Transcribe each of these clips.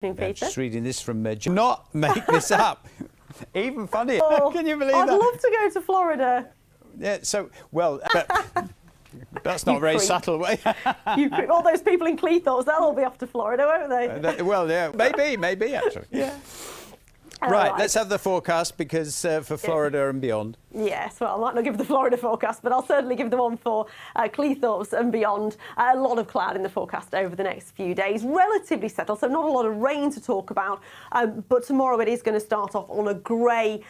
I'm just reading this from Do not make this up. Even funnier. Oh, Can you believe I'd that? love to go to Florida. Yeah, so, well, that's not very subtle. All those people in Cleethorpes, they'll all be off to Florida, won't they? Well, yeah, maybe actually. Yeah. Right, let's have the forecast because for Florida and beyond. Yes, well, I might not give the Florida forecast, but I'll certainly give the one for Cleethorpes and beyond. A lot of cloud in the forecast over the next few days. Relatively settled, so not a lot of rain to talk about. But tomorrow it is going to start off on a grey,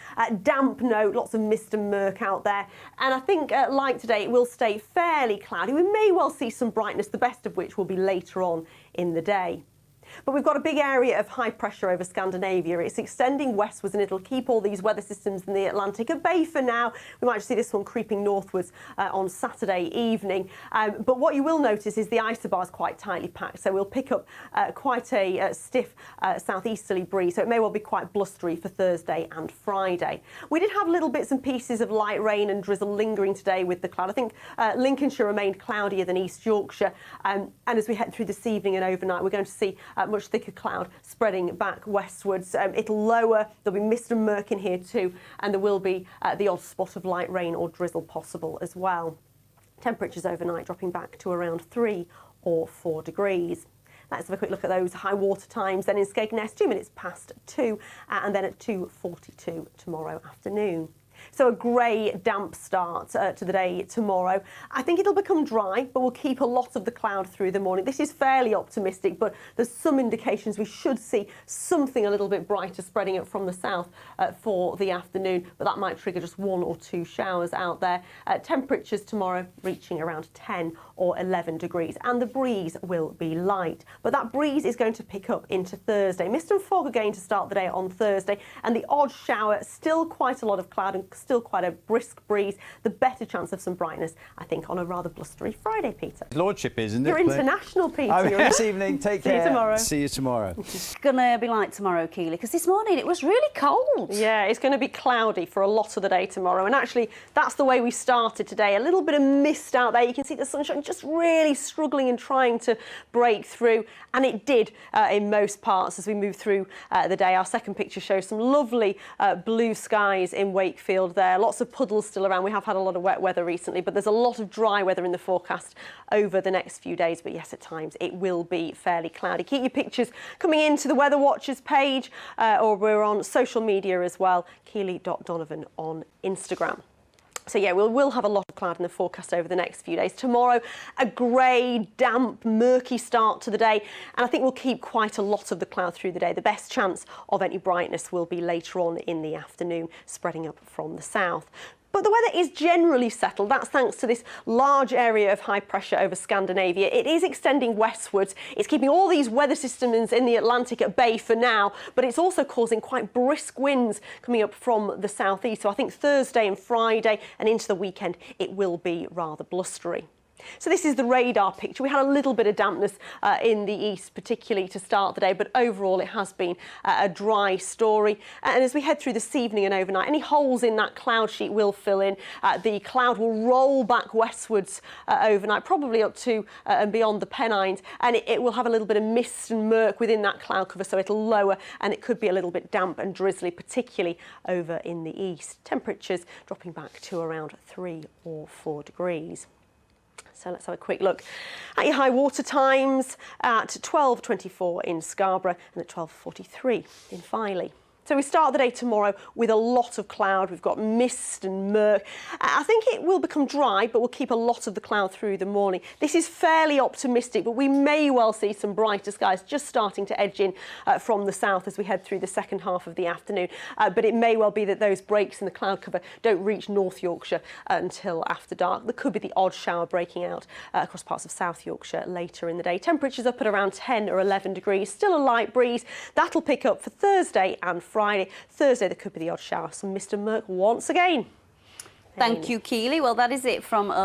damp note. Lots of mist and murk out there. And I think, like today, it will stay fairly cloudy. We may well see some brightness, the best of which will be later on in the day. But we've got a big area of high pressure over Scandinavia. It's extending westwards and it'll keep all these weather systems in the Atlantic at bay for now. We might see this one creeping northwards on Saturday evening. But what you will notice is the isobar is quite tightly packed. So we'll pick up quite a stiff southeasterly breeze. So it may well be quite blustery for Thursday and Friday. We did have little bits and pieces of light rain and drizzle lingering today with the cloud. I think Lincolnshire remained cloudier than East Yorkshire. And as we head through this evening and overnight, we're going to see much thicker cloud spreading back westwards. It'll lower, there'll be mist and murk in here too, and there will be the odd spot of light rain or drizzle possible as well. Temperatures overnight dropping back to around 3 or 4 degrees. Let's have a quick look at those high water times. Then in Skegness, 2 minutes past 2, and then at 2:42 tomorrow afternoon. So a grey, damp start to the day tomorrow. I think it'll become dry, but we'll keep a lot of the cloud through the morning. This is fairly optimistic, but there's some indications we should see something a little bit brighter spreading up from the south for the afternoon, but that might trigger just 1 or 2 showers out there. Temperatures tomorrow reaching around 10 or 11 degrees, and the breeze will be light. But that breeze is going to pick up into Thursday. Mist and fog again to start the day on Thursday, and the odd shower, still quite a lot of cloud and still quite a brisk breeze. The better chance of some brightness, I think, on a rather blustery Friday, Peter. Lordship, isn't it? You're international, Peter. This evening. Take care. See you tomorrow. See you tomorrow. It's going to be like tomorrow, Keeley, because this morning it was really cold. Yeah, it's going to be cloudy for a lot of the day tomorrow. And actually, that's the way we started today. A little bit of mist out there. You can see the sunshine just really struggling and trying to break through. And it did in most parts as we move through the day. Our second picture shows some lovely blue skies in Wakefield there. Lots of puddles still around. We have had a lot of wet weather recently, but there's a lot of dry weather in the forecast over the next few days. But yes, at times it will be fairly cloudy. Keep your pictures coming into the Weather Watchers page, or we're on social media as well, Keeley.Donovan on Instagram. So yeah, we'll have a lot of cloud in the forecast over the next few days. Tomorrow, a grey, damp, murky start to the day, and I think we'll keep quite a lot of the cloud through the day. The best chance of any brightness will be later on in the afternoon, spreading up from the south. But the weather is generally settled. That's thanks to this large area of high pressure over Scandinavia. It is extending westwards. It's keeping all these weather systems in the Atlantic at bay for now, but it's also causing quite brisk winds coming up from the southeast. So I think Thursday and Friday and into the weekend, it will be rather blustery. So this is the radar picture. We had a little bit of dampness in the east, particularly to start the day, but overall it has been a dry story. And as we head through this evening and overnight, any holes in that cloud sheet will fill in. The cloud will roll back westwards overnight, probably up to and beyond the Pennines, and it will have a little bit of mist and murk within that cloud cover, so it'll lower and it could be a little bit damp and drizzly, particularly over in the east. Temperatures dropping back to around 3 or 4 degrees. So let's have a quick look at your high water times at 12:24 in Scarborough and at 12:43 in Filey. So we start the day tomorrow with a lot of cloud. We've got mist and murk. I think it will become dry, but we'll keep a lot of the cloud through the morning. This is fairly optimistic, but we may well see some brighter skies just starting to edge in from the south as we head through the second half of the afternoon. But it may well be that those breaks in the cloud cover don't reach North Yorkshire until after dark. There could be the odd shower breaking out across parts of South Yorkshire later in the day. Temperatures up at around 10 or 11 degrees. Still a light breeze. That'll pick up for Thursday and Friday. Thursday, there could be the odd shower, some mist and murk once again. Thank you, Keeley. Well, that is it from us.